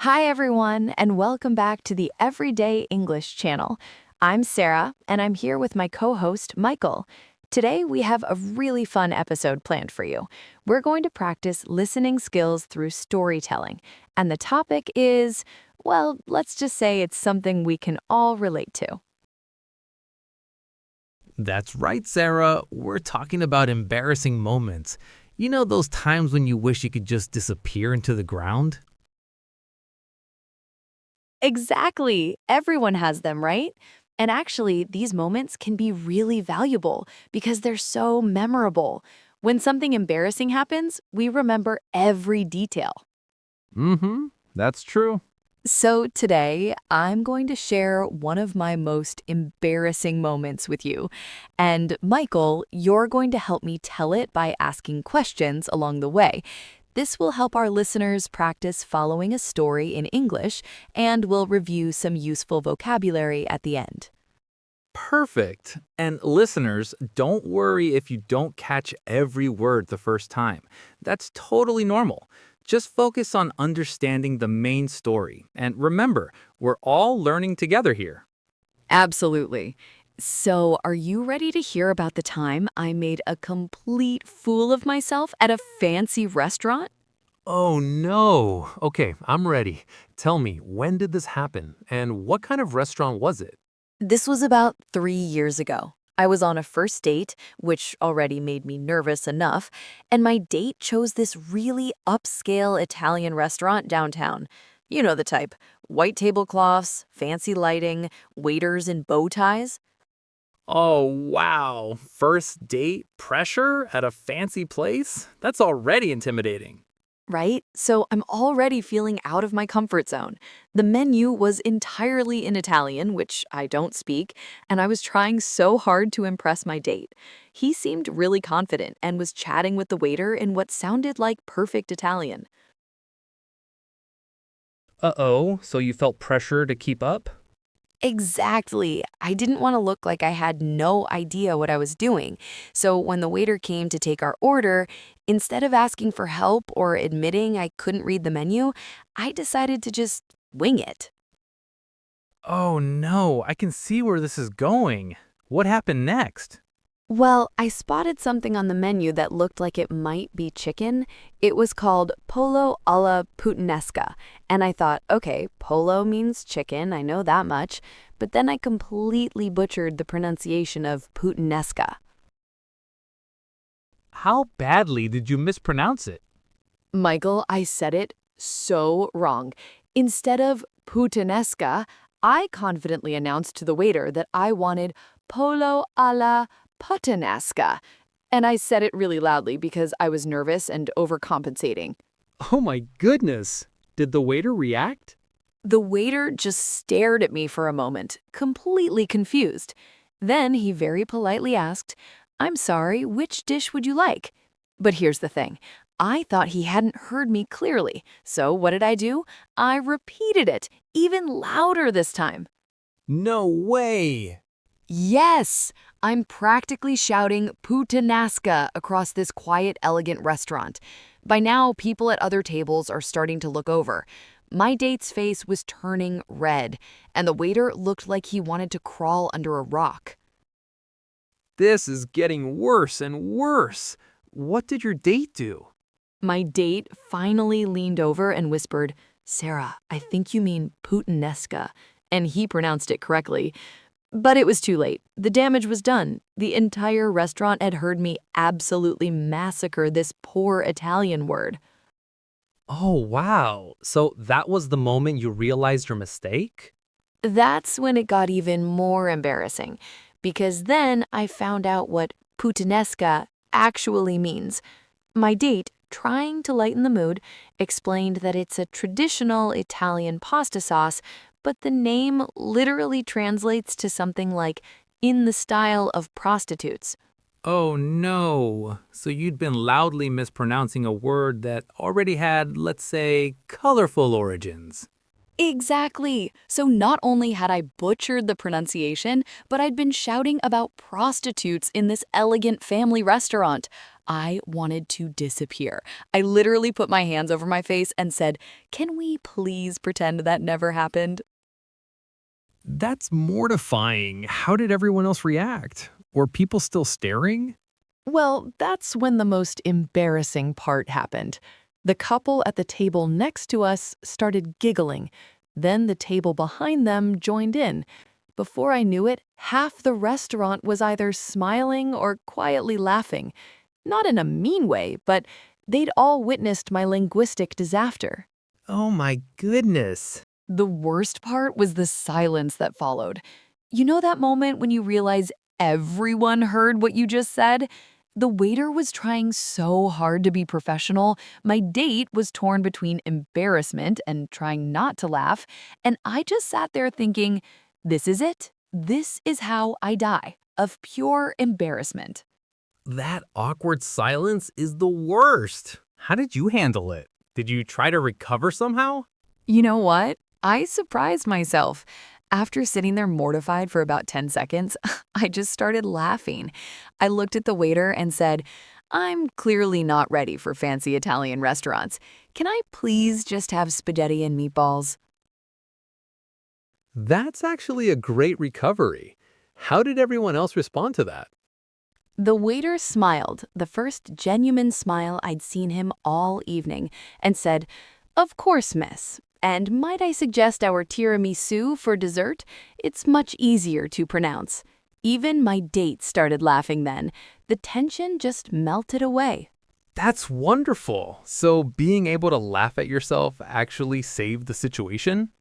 Hi, everyone, and welcome back to the Everyday English channel. I'm Sarah, and I'm here with my co host, Michael. Today, we have a really fun episode planned for you. We're going to practice listening skills through storytelling, and the topic is, well, let's just say it's something we can all relate to. That's right, Sarah. We're talking about embarrassing moments. You know those times when you wish you could just disappear into the ground? Exactly. Everyone has them, right? And actually, these moments can be really valuable because they're so memorable. When something embarrassing happens, we remember every detail. Mm-hmm. That's true. So today, I'm going to share one of my most embarrassing moments with you. And Michael, you're going to help me tell it by asking questions along the way. This will help our listeners practice following a story in English, and we'll review some useful vocabulary at the end. Perfect. And listeners, don't worry if you don't catch every word the first time. That's totally normal. Just focus on understanding the main story. And remember, we're all learning together here. Absolutely. So, are you ready to hear about the time I made a complete fool of myself at a fancy restaurant? Oh no. Okay, I'm ready. Tell me, when did this happen and what kind of restaurant was it? This was about 3 years ago. I was on a first date, which already made me nervous enough, and my date chose this really upscale Italian restaurant downtown. You know the type: white tablecloths, fancy lighting, waiters in bow ties. Oh, wow. First date pressure at a fancy place? That's already intimidating. Right? So I'm already feeling out of my comfort zone. The menu was entirely in Italian, which I don't speak, and I was trying so hard to impress my date. He seemed really confident and was chatting with the waiter in what sounded like perfect Italian. Uh-oh, so you felt pressure to keep up? Exactly. I didn't want to look like I had no idea what I was doing. So when the waiter came to take our order, instead of asking for help or admitting I couldn't read the menu, I decided to just wing it. Oh no, I can see where this is going. What happened next? Well, I spotted something on the menu that looked like it might be chicken. It was called pollo alla puttanesca. And I thought, okay, pollo means chicken, I know that much. But then I completely butchered the pronunciation of puttanesca. How badly did you mispronounce it? Michael, I said it so wrong. Instead of puttanesca, I confidently announced to the waiter that I wanted pollo alla puttanesca. And I said it really loudly because I was nervous and overcompensating. Oh my goodness. Did the waiter react? The waiter just stared at me for a moment, completely confused. Then he very politely asked, "I'm sorry, which dish would you like?" But here's the thing. I thought he hadn't heard me clearly, so what did I do? I repeated it, even louder this time. No way. Yes, I'm practically shouting puttanesca across this quiet, elegant restaurant. By now, people at other tables are starting to look over. My date's face was turning red, and the waiter looked like he wanted to crawl under a rock. This is getting worse and worse. What did your date do? My date finally leaned over and whispered, "Sarah, I think you mean puttanesca," and he pronounced it correctly. But it was too late. The damage was done. The entire restaurant had heard me absolutely massacre this poor Italian word. Oh wow. So that was the moment you realized your mistake? That's when it got even more embarrassing, because then I found out what puttanesca actually means. My date, trying to lighten the mood, explained that it's a traditional Italian pasta sauce, but the name literally translates to something like "in the style of prostitutes." Oh no. So you'd been loudly mispronouncing a word that already had, let's say, colorful origins. Exactly. So not only had I butchered the pronunciation, but I'd been shouting about prostitutes in this elegant family restaurant. I wanted to disappear. I literally put my hands over my face and said, "Can we please pretend that never happened?" That's mortifying. How did everyone else react? Were people still staring? Well, that's when the most embarrassing part happened. The couple at the table next to us started giggling. Then the table behind them joined in. Before I knew it, half the restaurant was either smiling or quietly laughing. Not in a mean way, but they'd all witnessed my linguistic disaster. Oh my goodness. The worst part was the silence that followed. You know that moment when you realize everyone heard what you just said? The waiter was trying so hard to be professional. My date was torn between embarrassment and trying not to laugh. And I just sat there thinking, this is it. This is how I die, of pure embarrassment. That awkward silence is the worst. How did you handle it? Did you try to recover somehow? You know what? I surprised myself. After sitting there mortified for about 10 seconds, I just started laughing. I looked at the waiter and said, "I'm clearly not ready for fancy Italian restaurants. Can I please just have spaghetti and meatballs?" That's actually a great recovery. How did everyone else respond to that? The waiter smiled, the first genuine smile I'd seen him all evening, and said, "Of course, miss. And might I suggest our tiramisu for dessert? It's much easier to pronounce." Even my date started laughing then. The tension just melted away. That's wonderful. So being able to laugh at yourself actually saved the situation?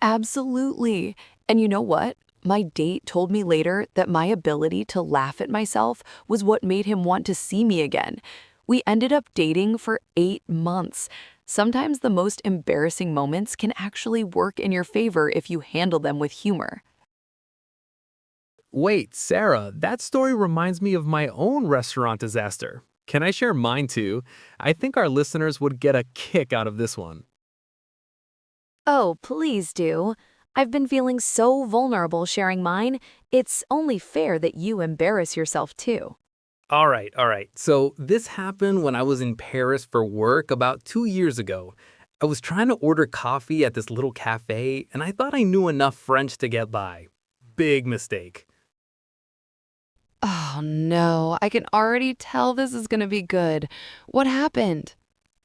Absolutely. And you know what? My date told me later that my ability to laugh at myself was what made him want to see me again. We ended up dating for 8 months. Sometimes the most embarrassing moments can actually work in your favor if you handle them with humor. Wait, Sarah, that story reminds me of my own restaurant disaster. Can I share mine too? I think our listeners would get a kick out of this one. Oh, please do. I've been feeling so vulnerable sharing mine. It's only fair that you embarrass yourself too. All right. So this happened when I was in Paris for work about 2 years ago. I was trying to order coffee at this little cafe, and I thought I knew enough French to get by. Big mistake. Oh no, I can already tell this is gonna be good. What happened?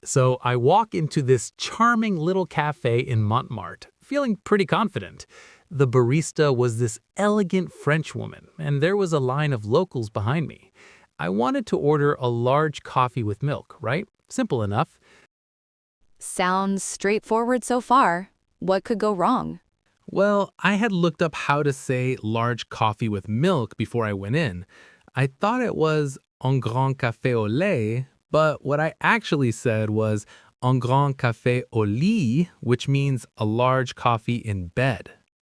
So I walk into this charming little cafe in Montmartre, feeling pretty confident. The barista was this elegant French woman, and there was a line of locals behind me. I wanted to order a large coffee with milk, right? Simple enough. Sounds straightforward so far. What could go wrong? Well, I had looked up how to say large coffee with milk before I went in. I thought it was un grand café au lait, but what I actually said was un grand café au lit, which means a large coffee in bed.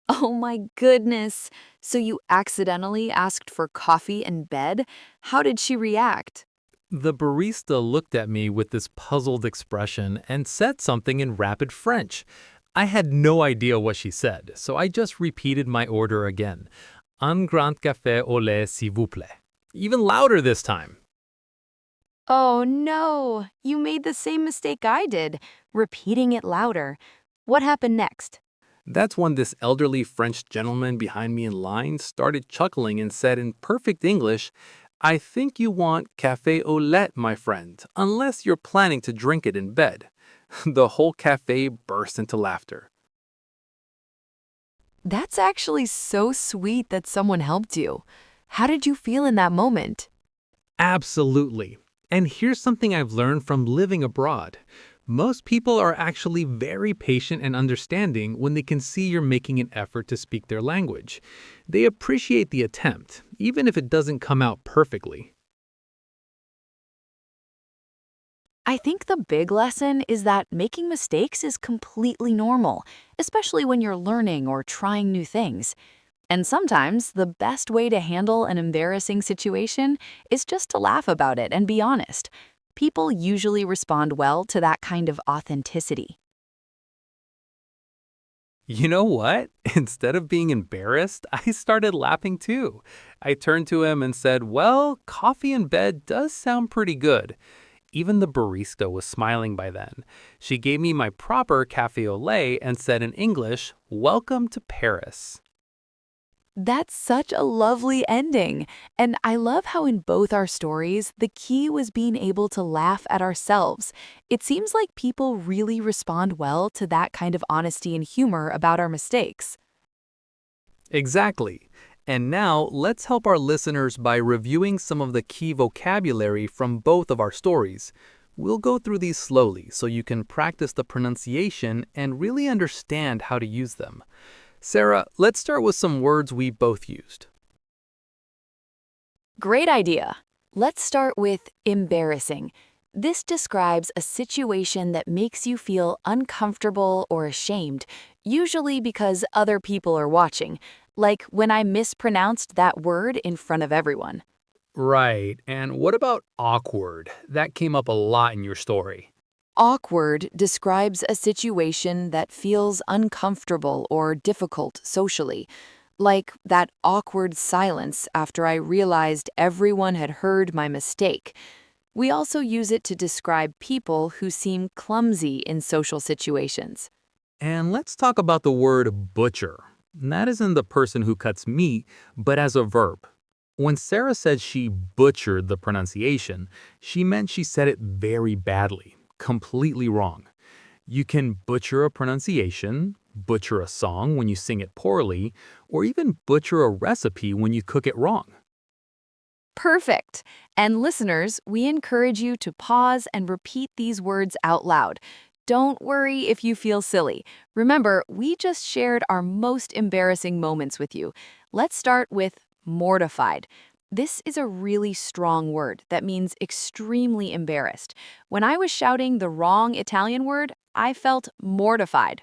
Oh my goodness. So you accidentally asked for coffee in bed? How did she react? The barista looked at me with this puzzled expression and said something in rapid French. I had no idea what she said, so I just repeated my order again. Un grand café au lait, s'il vous plaît. Even louder this time. Oh no, you made the same mistake I did, repeating it louder. What happened next? That's when this elderly French gentleman behind me in line started chuckling and said in perfect English, "I think you want café au lait, my friend, unless you're planning to drink it in bed." The whole cafe burst into laughter. That's actually so sweet that someone helped you. How did you feel in that moment? Absolutely. And here's something I've learned from living abroad. Most people are actually very patient and understanding when they can see you're making an effort to speak their language. They appreciate the attempt, even if it doesn't come out perfectly. I think the big lesson is that making mistakes is completely normal, especially when you're learning or trying new things. And sometimes the best way to handle an embarrassing situation is just to laugh about it and be honest. People usually respond well to that kind of authenticity. You know what? Instead of being embarrassed, I started laughing too. I turned to him and said, "Well, coffee in bed does sound pretty good." Even the barista was smiling by then. She gave me my proper cafe au lait and said in English, "Welcome to Paris." That's such a lovely ending. And I love how in both our stories, the key was being able to laugh at ourselves. It seems like people really respond well to that kind of honesty and humor about our mistakes. Exactly. And now let's help our listeners by reviewing some of the key vocabulary from both of our stories. We'll go through these slowly so you can practice the pronunciation and really understand how to use them. Sarah, let's start with some words we both used. Great idea. Let's start with embarrassing. This describes a situation that makes you feel uncomfortable or ashamed, usually because other people are watching, like when I mispronounced that word in front of everyone. Right. And what about awkward? That came up a lot in your story. Awkward describes a situation that feels uncomfortable or difficult socially, like that awkward silence after I realized everyone had heard my mistake. We also use it to describe people who seem clumsy in social situations. And let's talk about the word butcher. That isn't the person who cuts meat, but as a verb. When Sarah said she butchered the pronunciation, she meant she said it very badly, completely wrong. You can butcher a pronunciation, butcher a song when you sing it poorly, or even butcher a recipe when you cook it wrong. Perfect. And listeners, we encourage you to pause and repeat these words out loud. Don't worry if you feel silly. Remember, we just shared our most embarrassing moments with you. Let's start with mortified. This is a really strong word that means extremely embarrassed. When I was shouting the wrong Italian word, I felt mortified.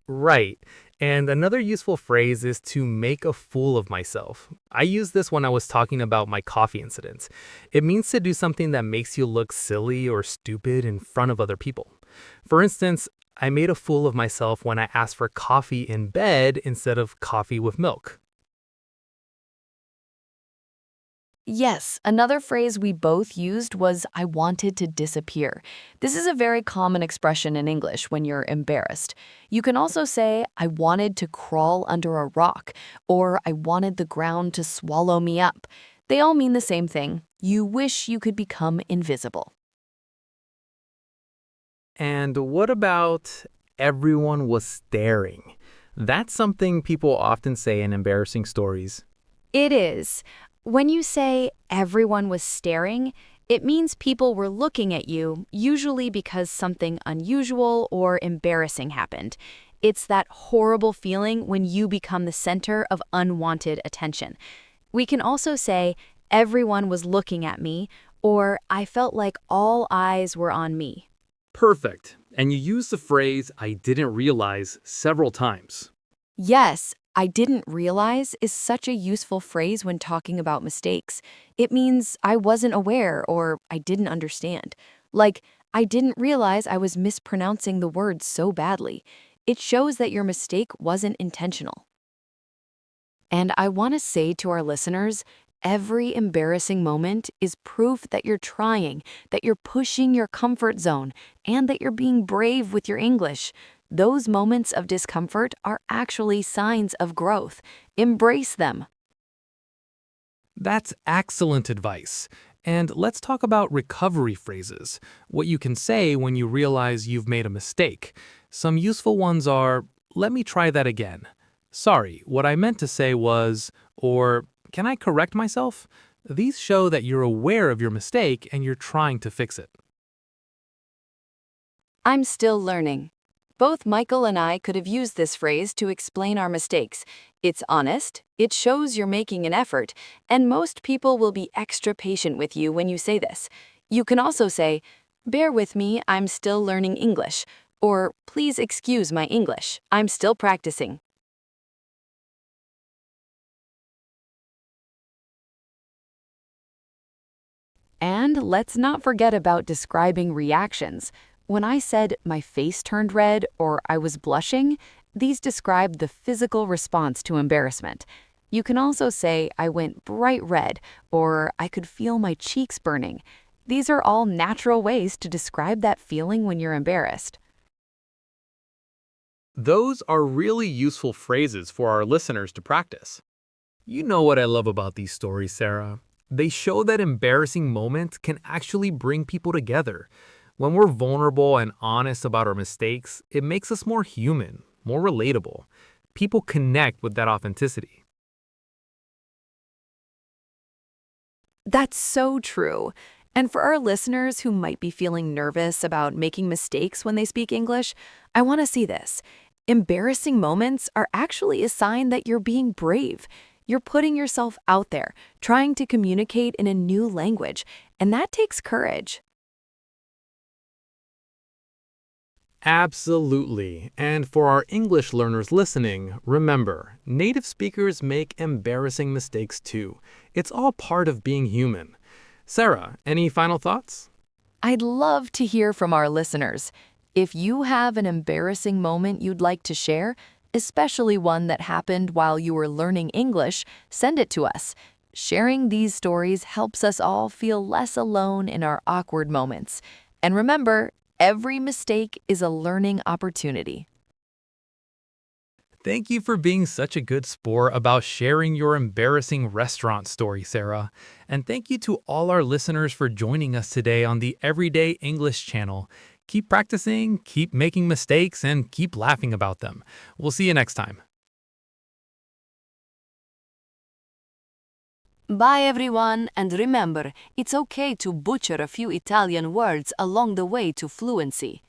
Right. And another useful phrase is to make a fool of myself. I used this when I was talking about my coffee incident. It means to do something that makes you look silly or stupid in front of other people. For instance, I made a fool of myself when I asked for coffee in bed instead of coffee with milk. Yes, another phrase we both used was I wanted to disappear. This is a very common expression in English when you're embarrassed. You can also say I wanted to crawl under a rock or I wanted the ground to swallow me up. They all mean the same thing. You wish you could become invisible. And what about everyone was staring? That's something people often say in embarrassing stories. It is. When you say everyone was staring, it means people were looking at you, usually because something unusual or embarrassing happened. It's that horrible feeling when you become the center of unwanted attention. We can also say, everyone was looking at me, or I felt like all eyes were on me. Perfect. And you use the phrase, "I didn't realize," several times. Yes, I didn't realize is such a useful phrase when talking about mistakes. It means I wasn't aware or I didn't understand. Like, I didn't realize I was mispronouncing the word so badly. It shows that your mistake wasn't intentional. And I want to say to our listeners, every embarrassing moment is proof that you're trying, that you're pushing your comfort zone, and that you're being brave with your English. Those moments of discomfort are actually signs of growth. Embrace them. That's excellent advice. And let's talk about recovery phrases, what you can say when you realize you've made a mistake. Some useful ones are, let me try that again. Sorry, what I meant to say was, or can I correct myself? These show that you're aware of your mistake and you're trying to fix it. I'm still learning. Both Michael and I could have used this phrase to explain our mistakes. It's honest, it shows you're making an effort, and most people will be extra patient with you when you say this. You can also say, bear with me, I'm still learning English, or please excuse my English, I'm still practicing. And let's not forget about describing reactions. When I said my face turned red or I was blushing, These describe the physical response to embarrassment. You can also say, I went bright red, or I could feel my cheeks burning. These are all natural ways to describe that feeling when you're embarrassed. Those are really useful phrases for our listeners to practice. You know what I love about these stories, Sarah? They show that embarrassing moments can actually bring people together. When we're vulnerable and honest about our mistakes, it makes us more human, more relatable. People connect with that authenticity. That's so true. And for our listeners who might be feeling nervous about making mistakes when they speak English, I want to see this. Embarrassing moments are actually a sign that you're being brave. You're putting yourself out there, trying to communicate in a new language, and that takes courage. Absolutely. And for our English learners listening, remember, native speakers make embarrassing mistakes too. It's all part of being human. Sarah, any final thoughts? I'd love to hear from our listeners. If you have an embarrassing moment you'd like to share, especially one that happened while you were learning English, send it to us. Sharing these stories helps us all feel less alone in our awkward moments. And remember, every mistake is a learning opportunity. Thank you for being such a good sport about sharing your embarrassing restaurant story, Sarah. And thank you to all our listeners for joining us today on the Everyday English channel. Keep practicing, keep making mistakes, and keep laughing about them. We'll see you next time. Bye everyone, and remember, it's okay to butcher a few Italian words along the way to fluency.